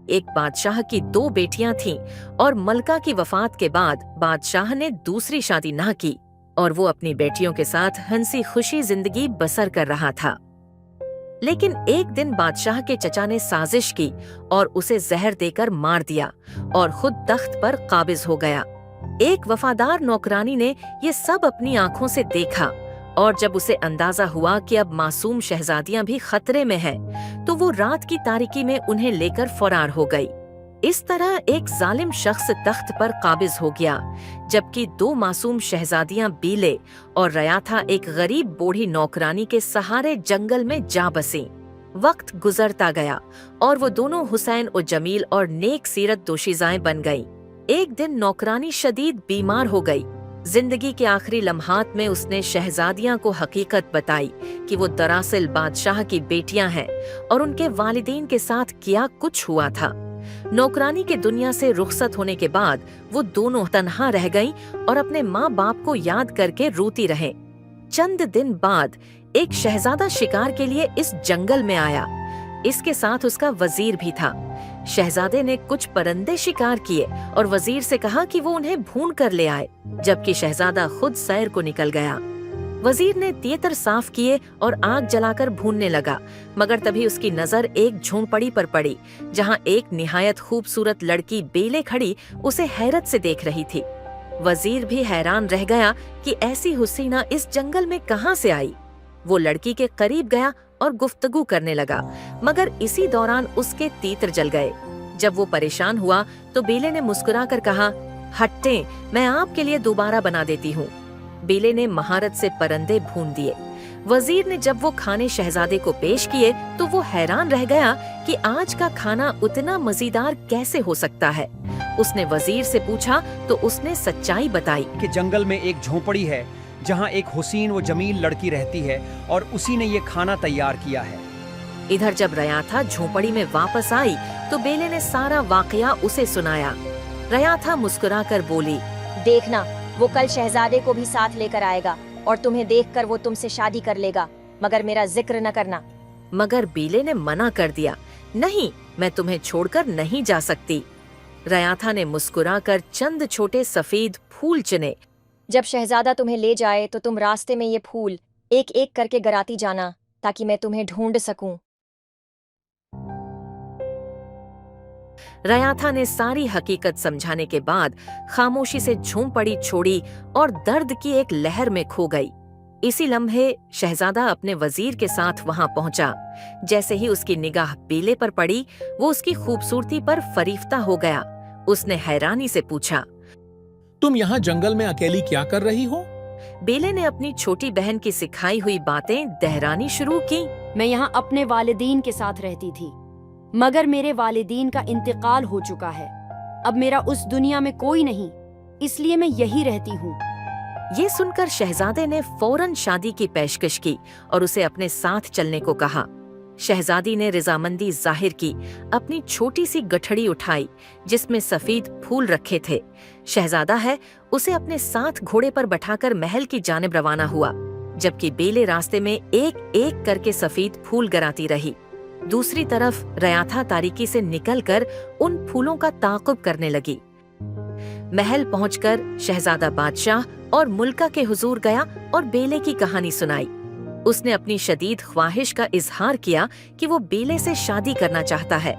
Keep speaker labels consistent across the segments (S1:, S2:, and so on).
S1: एक बादशाह की 2 बेटियां थीं और मलका की वफात के बाद बादशाह ने दूसरी शादी ना की और वो अपनी बेटियों के साथ हंसी खुशी जिंदगी बसर कर रहा था। लेकिन एक दिन बादशाह के चचा ने साजिश की और उसे जहर देकर मार दिया और खुद तख्त पर काबिज हो गया। एक वफादार नौकरानी ने ये सब अपनी आंखों से देखा और जब उसे अंदाजा हुआ कि अब मासूम शहजादियां भी खतरे में हैं, तो वो रात की तारीकी में उन्हें लेकर फरार हो गई। इस तरह एक जालिम शख्स तख्त पर काबिज हो गया, जबकि 2 मासूम शहजादियां बीले और रयाथा एक गरीब बूढ़ी नौकरानी के सहारे जंगल में जा बसी। वक्त गुजरता गया और वो दोनों हुसैन और जमील और नेक सीरत दोशीज़ाएं बन गईं। एक दिन नौकरानी शदीद बीमार हो गई। जिंदगी के आखिरी लम्हात में उसने शहजादियां को हकीकत बताई कि वो दरअसल बादशाह की बेटियां हैं और उनके वालिदैन के साथ क्या कुछ हुआ था। नौकरानी के दुनिया से रुखसत होने के बाद वो दोनों तन्हा रह गईं और अपने माँ बाप को याद करके रोती रहे। चंद दिन बाद एक शहजादा शिकार के लिए इस जंगल में आया। इसके साथ उसका वजीर भी था। शहजादे ने कुछ परिंदे शिकार किए और वजीर से कहा कि वो उन्हें ढूंढ कर ले आए, जबकि शहजादा खुद सैर को निकल गया। वजीर ने तितर साफ किए और आग जलाकर भूनने लगा, मगर तभी उसकी नजर एक झोंपड़ी पर पड़ी, जहां एक निहायत खूबसूरत लड़की बेले खड़ी उसे हैरत से देख रही थी। वजीर भी हैरान रह गया कि ऐसी हुसीना इस जंगल में कहां से आई। वो लड़की के करीब गया और गुफ्तगू करने लगा, मगर इसी दौरान उसके तीतर जल गए। जब वो परेशान हुआ तो बेले ने मुस्कुराकर कहा, हट्टे, मैं आपके लिए दोबारा बना देती हूँ। बेले ने महारत से परंदे भून दिए। वजीर ने जब वो खाने शहजादे को पेश किए तो वो हैरान रह गया कि आज का खाना उतना मजेदार कैसे हो सकता है। उसने वजीर से पूछा तो उसने सच्चाई बताई
S2: कि जंगल में एक झोंपड़ी है जहां एक हुसीन व जमील लड़की रहती है और उसी ने ये खाना तैयार किया है।
S1: इधर जब रयाथा झोंपड़ी में वापस आई तो बेले ने सारा वाकया उसे सुनाया। रयाथा मुस्कुराकर बोली,
S3: देखना, वो कल शहजादे को भी साथ लेकर आएगा और तुम्हें देखकर वो तुमसे शादी कर लेगा, मगर मेरा जिक्र न करना।
S1: मगर बेले ने मना कर दिया, नहीं, मैं तुम्हें छोड़कर नहीं जा सकती। रयाथा ने मुस्कुराकर चंद छोटे सफेद फूल चुने।
S3: जब शहजादा तुम्हें ले जाए तो तुम रास्ते में ये फूल एक एक करके गिराती जाना, ताकि मैं तुम्हें ढूंढ सकूं।
S1: रयाथा ने सारी हकीकत समझाने के बाद खामोशी से झोंपड़ी छोड़ी और दर्द की एक लहर में खो गई। इसी लम्हे शहजादा अपने वजीर के साथ वहां पहुंचा। जैसे ही उसकी निगाह बेले पर पड़ी, वो उसकी खूबसूरती पर फरीफ्ता हो गया। उसने हैरानी से पूछा,
S4: तुम यहाँ जंगल में अकेली क्या कर रही हो?
S1: बेले ने अपनी छोटी बहन की सिखाई हुई बातें दोहरानी शुरू की।
S5: मैं यहाँ अपने वालिदीन के साथ रहती थी, मगर मेरे वालिदीन का इंतकाल हो चुका है। अब मेरा उस दुनिया में कोई नहीं, इसलिए मैं यही रहती हूँ।
S1: ये सुनकर शहजादे ने फौरन शादी की पेशकश की और उसे अपने साथ चलने को कहा। शहजादी ने रिजामंदी जाहिर की, अपनी छोटी सी गठड़ी उठाई जिसमें सफेद फूल रखे थे। शहजादा है उसे अपने साथ घोड़े पर बैठाकर महल की जानिब रवाना हुआ, जबकि बेले रास्ते में एक एक करके सफेद फूल गिराती रही। दूसरी तरफ रयाथा तारीकी से निकलकर उन फूलों का ताक़ुब करने लगी। महल पहुंचकर शहजादा बादशाह और मुल्का के हुजूर गया और बेले की कहानी सुनाई। उसने अपनी शदीद ख्वाहिश का इजहार किया कि वो बेले से शादी करना चाहता है,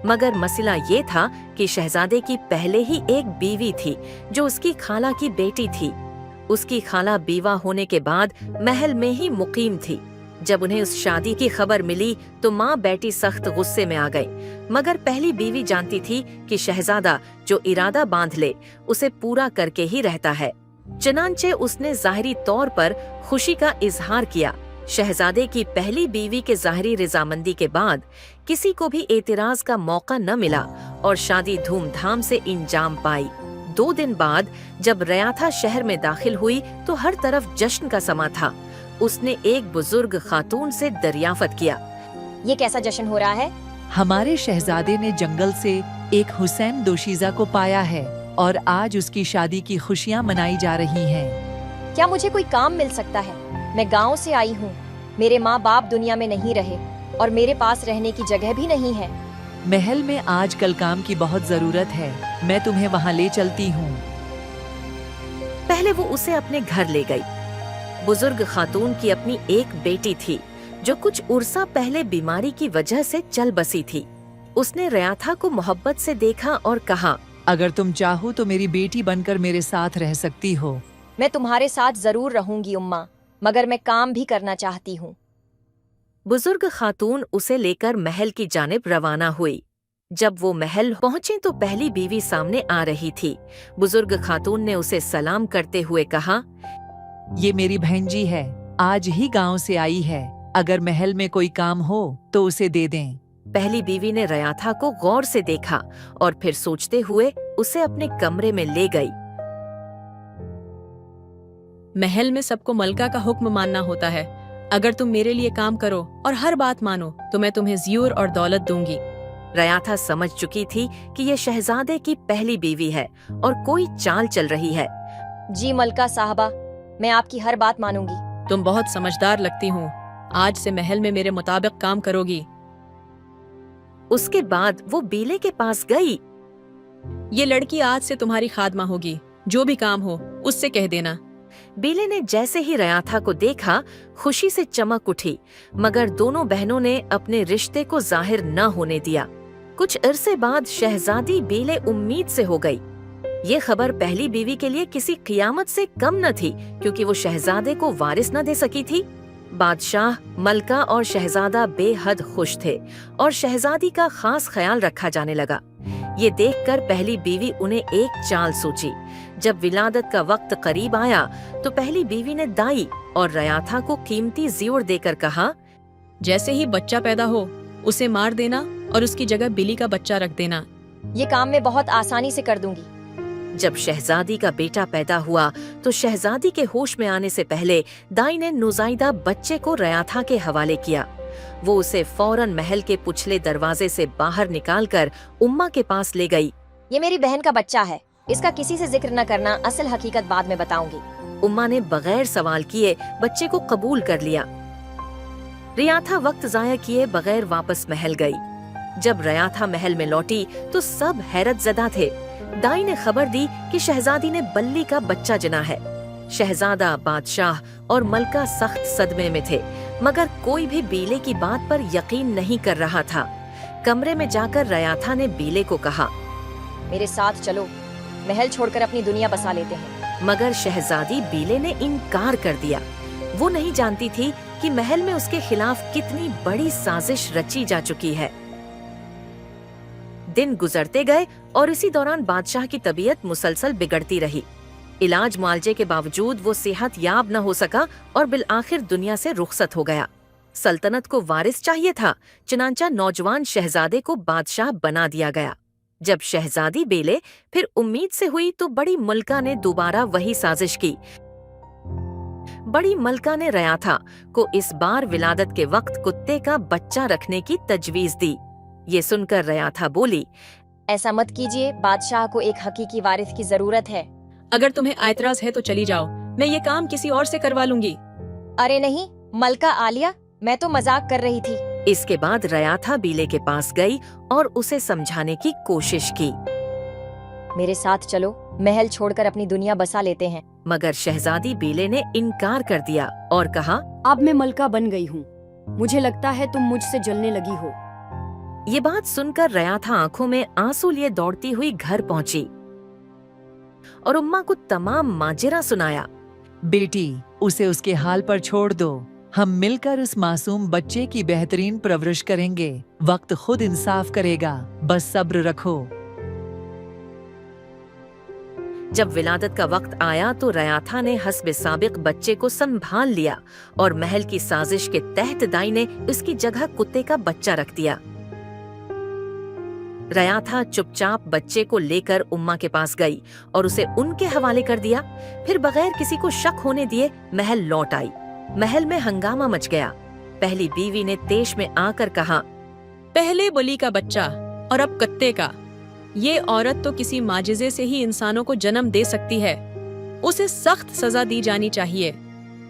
S1: मगर मसला ये था कि शहजादे की पहले ही एक बीवी थी जो उसकी खाला की बेटी थी। उसकी खाला बीवा होने के बाद महल में ही मुकीम थी। जब उन्हें उस शादी की खबर मिली तो माँ बेटी सख्त गुस्से में आ गई, मगर पहली बीवी जानती थी कि शहजादा जो इरादा बांध ले उसे पूरा करके ही रहता है। चनांचे उसने जाहिरी तौर पर खुशी का इजहार किया। शहजादे की पहली बीवी के जाहिरी रजामंदी के बाद किसी को भी एतराज का मौका न मिला और शादी धूमधाम से इंजाम पाई। 2 दिन बाद जब रयाथा शहर में दाखिल हुई तो हर तरफ जश्न का समा था। उसने एक बुजुर्ग खातून से दरियाफत किया,
S3: ये कैसा जश्न हो रहा है?
S6: हमारे शहजादे ने जंगल से एक हुसैन दोशीज़ा को पाया है और आज उसकी शादी की खुशियां मनाई जा रही हैं।
S3: क्या मुझे कोई काम मिल सकता है? मैं गांव से आई हूँ। मेरे माँ बाप दुनिया में नहीं रहे और मेरे पास रहने की जगह भी नहीं है।
S6: महल में आजकल काम की बहुत जरूरत है, मैं तुम्हें वहाँ ले चलती हूँ।
S1: पहले वो उसे अपने घर ले गई। बुजुर्ग खातून की अपनी एक बेटी थी जो कुछ उर्सा पहले बीमारी की वजह से चल बसी थी। उसने रयाथा को मोहब्बत से देखा और कहा,
S6: अगर तुम चाहो तो मेरी बेटी बनकर मेरे साथ रह सकती हो।
S3: मैं तुम्हारे साथ जरूर रहूंगी उम्मा, मगर मैं काम भी करना चाहती हूँ।
S1: बुजुर्ग खातून उसे लेकर महल की जानिब रवाना हुई। जब वो महल पहुंची तो पहली बीवी सामने आ रही थी। बुजुर्ग खातून ने उसे सलाम करते हुए कहा,
S6: ये मेरी बहन जी है, आज ही गांव से आई है, अगर महल में कोई काम हो तो उसे दे दें।
S1: पहली बीवी ने रयाथा को गौर से देखा और फिर सोचते हुए उसे अपने कमरे में ले गई।
S7: महल में सबको मलका का हुक्म मानना होता है। अगर तुम मेरे लिए काम करो और हर बात मानो तो मैं तुम्हें ज़ियोर और दौलत दूंगी।
S1: रयाथा समझ चुकी थी कि ये शहजादे की पहली बीवी है और कोई चाल चल रही है।
S3: जी मलका साहबा, मैं आपकी हर बात मानूंगी।
S7: तुम बहुत समझदार लगती हो। आज से महल में मेरे मुताबिक काम करोगी।
S1: उसके बाद वो बीले के पास गई।
S7: ये लड़की आज से तुम्हारी खादमा होगी। जो भी काम हो उससे कह देना।
S1: बीले ने जैसे ही रयाथा को देखा खुशी से चमक उठी, मगर दोनों बहनों ने अपने रिश्ते को जाहिर न होने दिया। कुछ अरसे बाद शहजादी बीले उम्मीद से हो गई। ये खबर पहली बीवी के लिए किसी कियामत से कम न थी, क्योंकि वो शहजादे को वारिस न दे सकी थी। बादशाह, मलका और शहजादा बेहद खुश थे और शहजादी का खास ख्याल रखा जाने लगा। ये देखकर पहली बीवी उन्हें एक चाल सोची। जब विलादत का वक्त करीब आया तो पहली बीवी ने दाई और रयाथा को कीमती ज़ियोर देकर कहा,
S7: जैसे ही बच्चा पैदा हो उसे मार देना और उसकी जगह बिली का बच्चा रख देना।
S3: ये काम मैं बहुत आसानी से कर दूंगी।
S1: जब शहजादी का बेटा पैदा हुआ तो शहजादी के होश में आने से पहले दाई ने नुजाइदा बच्चे को रयाथा के हवाले किया। वो उसे फौरन महल के पिछले दरवाजे से बाहर निकालकर उम्मा के पास ले गई।
S3: ये मेरी बहन का बच्चा है, इसका किसी से जिक्र न करना, असल हकीकत बाद में बताऊंगी।
S1: उम्मा ने बगैर सवाल किए बच्चे को कबूल कर लिया। रयाथा वक्त जाया किए बगैर वापस महल गई। जब रयाथा महल में लौटी तो सब हैरत ज़दा थे। दाई ने खबर दी कि शहजादी ने बल्ली का बच्चा जना है। शहजादा, बादशाह और मलका सख्त सदमे में थे, मगर कोई भी बीले की बात पर यकीन नहीं कर रहा था। कमरे में जाकर रयाथा ने बीले को कहा,
S3: मेरे साथ चलो, महल छोड़कर अपनी दुनिया बसा लेते हैं।
S1: मगर शहजादी बीले ने इनकार कर दिया। वो नहीं जानती थी कि महल में उसके खिलाफ कितनी बड़ी साजिश रची जा चुकी है। दिन गुजरते गए और इसी दौरान बादशाह की तबीयत मुसलसल बिगड़ती रही। इलाज मुआलजे के बावजूद वो सेहत याब न हो सका और बिल आखिर दुनिया से रुखसत हो गया। सल्तनत को वारिस चाहिए था, चुनांचा नौजवान शहजादे को बादशाह बना दिया गया। जब शहजादी बेले फिर उम्मीद से हुई तो बड़ी मलका ने दोबारा वही साजिश की। बड़ी मलका ने रयाथा को इस बार विलादत के वक्त कुत्ते का बच्चा रखने की तजवीज दी। ये सुनकर रयाथा बोली,
S3: ऐसा मत कीजिए, बादशाह को एक हकीकी वारिस की जरूरत है।
S7: अगर तुम्हें ऐतराज है तो चली जाओ, मैं ये काम किसी और से करवा लूंगी।
S3: अरे नहीं मलका आलिया, मैं तो मजाक कर रही थी।
S1: इसके बाद रयाथा बीले के पास गई और उसे समझाने की कोशिश की।
S3: मेरे साथ चलो, महल छोड़कर अपनी दुनिया बसा लेते हैं।
S1: मगर शहजादी बीले ने इनकार कर दिया और कहा,
S5: अब मैं मलका बन गई हूँ, मुझे लगता है तुम मुझसे जलने लगी हो।
S1: ये बात सुनकर रयाथा आंखों में आंसू लिए दौड़ती हुई घर पहुंची और उम्मा को तमाम माजरा सुनाया।
S6: बेटी, उसे उसके हाल पर छोड़ दो, हम मिलकर उस मासूम बच्चे की बेहतरीन परवरिश करेंगे। वक्त खुद इंसाफ करेगा, बस सब्र रखो।
S1: जब विलादत का वक्त आया तो रयाथा ने हस्बे साबिक बच्चे को संभाल लिया और महल की साजिश के तहत दाई ने उसकी जगह कुत्ते का बच्चा रख दिया। रयाथा चुपचाप बच्चे को लेकर उम्मा के पास गई और उसे उनके हवाले कर दिया। फिर बगैर किसी को शक होने दिए महल लौट आई। महल में हंगामा मच गया। पहली बीवी ने तेश में आकर कहा,
S7: पहले बली का बच्चा और अब कत्ते का। ये औरत तो किसी माजिजे से ही इंसानों को जन्म दे सकती है, उसे सख्त सजा दी जानी चाहिए।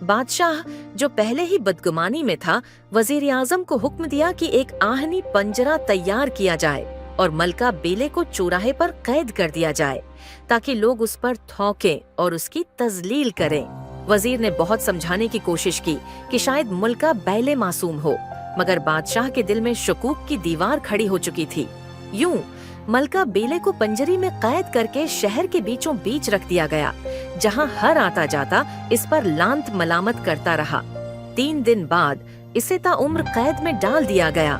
S1: बादशाह जो पहले ही बदगुमानी में था, वजीर आजम को हुक्म दिया कि एक आहनी पंजरा तैयार किया जाए और मलका बेले को चौराहे पर कैद कर दिया जाए ताकि लोग उस पर थौकें और उसकी तजलील करें। वजीर ने बहुत समझाने की कोशिश की कि शायद मलका बैले मासूम हो, मगर बादशाह के दिल में शकूक की दीवार खड़ी हो चुकी थी। यूं मलका बेले को पंजरी में कैद करके शहर के बीचों बीच रख दिया गया, जहां हर आता जाता इस पर लांत मलामत करता रहा। 3 दिन बाद इसे ताउम्र कैद में डाल दिया गया।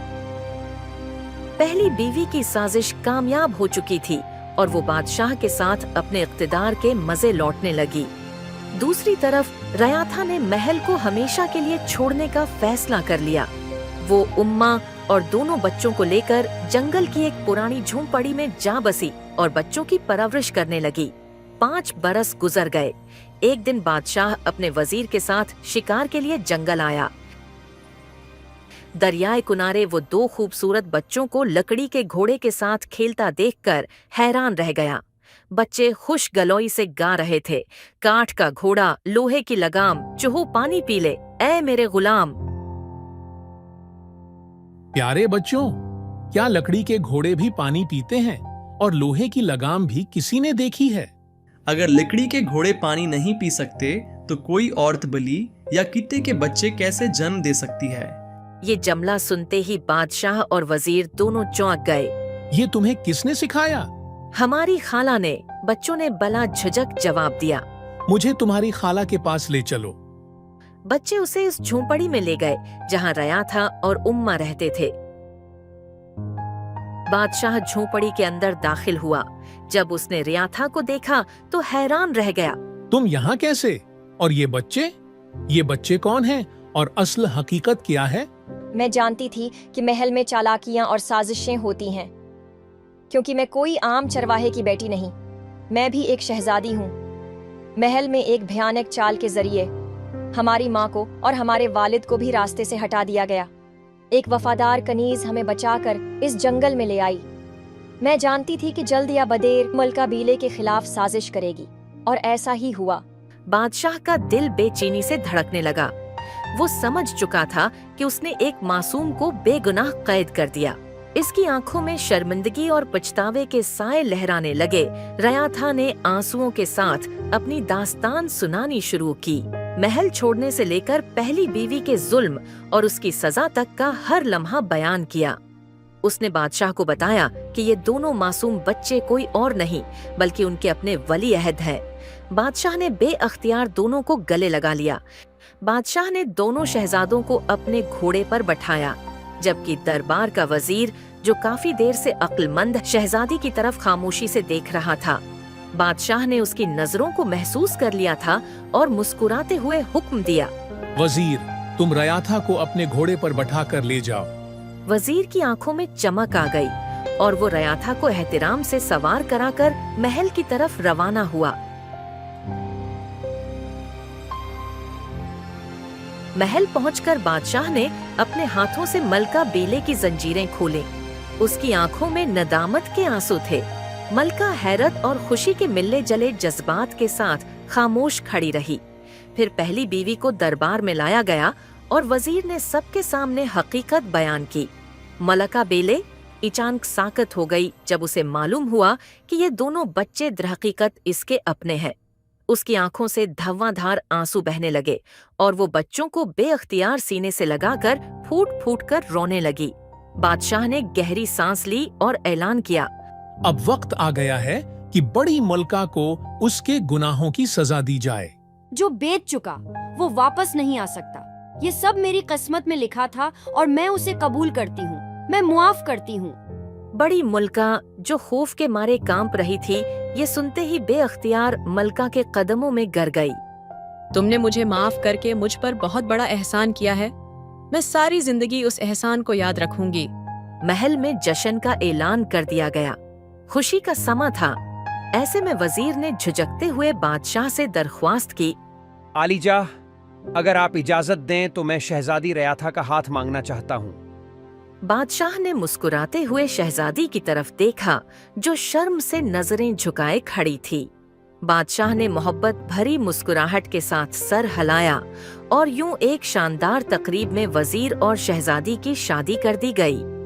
S1: पहली बीवी की साजिश कामयाब हो चुकी थी और वो बादशाह के साथ अपने इख्तिदार के मजे लौटने लगी। दूसरी तरफ रयाथा ने महल को हमेशा के लिए छोड़ने का फैसला कर लिया। वो उम्मा और दोनों बच्चों को लेकर जंगल की एक पुरानी झोंपड़ी में जा बसी और बच्चों की परवरिश करने लगी। 5 बरस गुजर गए। एक दिन बादशाह अपने वजीर के साथ शिकार के लिए जंगल आया। दरियाए किनारे वो 2 खूबसूरत बच्चों को लकड़ी के घोड़े के साथ खेलता देखकर हैरान रह गया। बच्चे खुश गलोई से गा रहे थे, काठ का घोड़ा, लोहे की लगाम, चूहू पानी पी ले, ऐ मेरे गुलाम।
S4: प्यारे बच्चों, क्या लकड़ी के घोड़े भी पानी पीते हैं और लोहे की लगाम भी किसी ने देखी है?
S8: अगर लकड़ी के घोड़े पानी नहीं पी सकते तो कोई औरत बली या कित्ते के बच्चे कैसे जन्म दे सकती है?
S1: ये जमला सुनते ही बादशाह और वजीर दोनों चौंक गए।
S4: ये तुम्हें किसने सिखाया?
S1: हमारी खाला ने, बच्चों ने बला झिझक जवाब दिया।
S4: मुझे तुम्हारी खाला के पास ले चलो।
S1: बच्चे उसे इस झोंपड़ी में ले गए जहां रयाथा और उम्मा रहते थे। बादशाह झोंपड़ी के अंदर दाखिल हुआ। जब उसने रयाथा को देखा तो हैरान रह गया।
S4: तुम यहाँ कैसे? और ये बच्चे कौन हैं और असल हकीकत क्या है?
S3: मैं जानती थी कि महल में चालाकियां और साजिशें होती हैं, क्योंकि मैं कोई आम चरवाहे की बेटी नहीं। मैं भी एक शहजादी हूँ। महल में एक भयानक चाल के जरिए हमारी माँ को और हमारे वालिद को भी रास्ते से हटा दिया गया। एक वफादार कनीज हमें बचाकर इस जंगल में ले आई। मैं जानती थी कि जल्द या बदेर मलका बीले के खिलाफ साजिश करेगी, और ऐसा ही हुआ।
S1: बादशाह का दिल बेचैनी से धड़कने लगा। वो समझ चुका था कि उसने एक मासूम को बेगुनाह कैद कर दिया। इसकी आंखों में शर्मिंदगी और पछतावे के साए लहराने लगे। रयाथा ने आंसुओं के साथ अपनी दास्तान सुनानी शुरू की। महल छोड़ने से लेकर पहली बीवी के जुल्म और उसकी सजा तक का हर लम्हा बयान किया। उसने बादशाह को बताया कि ये दोनों मासूम बच्चे कोई और नहीं बल्कि उनके अपने वली अहद हैं। बादशाह ने बेअख्तियार दोनों को गले लगा लिया। बादशाह ने दोनों शहजादों को अपने घोड़े पर बैठाया, जबकि दरबार का वजीर, जो काफी देर से अक्लमंद शहजादी की तरफ खामोशी से देख रहा था, बादशाह ने उसकी नजरों को महसूस कर लिया था और मुस्कुराते हुए हुक्म दिया,
S4: वजीर, तुम रयाथा को अपने घोड़े पर बैठा कर ले जाओ।
S1: वजीर की आंखों में चमक आ गई और वो रयाथा को एहतिराम से सवार कराकर महल की तरफ रवाना हुआ। महल पहुंचकर बादशाह ने अपने हाथों से मलका बेले की जंजीरें खोली। उसकी आंखों में नदामत के आंसू थे। मलका हैरत और खुशी के मिलने जले जज्बात के साथ खामोश खड़ी रही। फिर पहली बीवी को दरबार में लाया गया और वजीर ने सबके सामने हकीकत बयान की। मलका बेले अचानक साकत हो गई जब उसे मालूम हुआ कि ये दोनों बच्चे दरहकीकत इसके अपने हैं। उसकी आंखों से धुआंधार आंसू बहने लगे और वो बच्चों को बेअख्तियार सीने से लगाकर फूट फूट कर रोने लगी। बादशाह ने गहरी सांस ली और ऐलान किया,
S4: अब वक्त आ गया है कि बड़ी मलका को उसके गुनाहों की सजा दी जाए।
S5: जो बेच चुका वो वापस नहीं आ सकता। ये सब मेरी किस्मत में लिखा था और मैं उसे कबूल करती हूँ। मैं मुआफ करती हूँ।
S1: बड़ी मलका, जो खौफ के मारे कांप रही थी, ये सुनते ही बेअख्तियार मलका के कदमों में गिर गई।
S7: तुमने मुझे माफ करके मुझ पर बहुत बड़ा एहसान किया है। मैं सारी जिंदगी उस एहसान को याद रखूंगी।
S1: महल में जश्न का ऐलान कर दिया गया। खुशी का समा था। ऐसे में वजीर ने झिझकते हुए बादशाह से दरख्वास्त की,
S2: आलीजा, अगर आप इजाजत दें तो मैं शहजादी रयाथा का हाथ मांगना चाहता हूँ।
S1: बादशाह ने मुस्कुराते हुए शहजादी की तरफ देखा, जो शर्म से नजरें झुकाए खड़ी थी। बादशाह ने मोहब्बत भरी मुस्कुराहट के साथ सर हिलाया और यूं एक शानदार तकरीब में वजीर और शहजादी की शादी कर दी गई।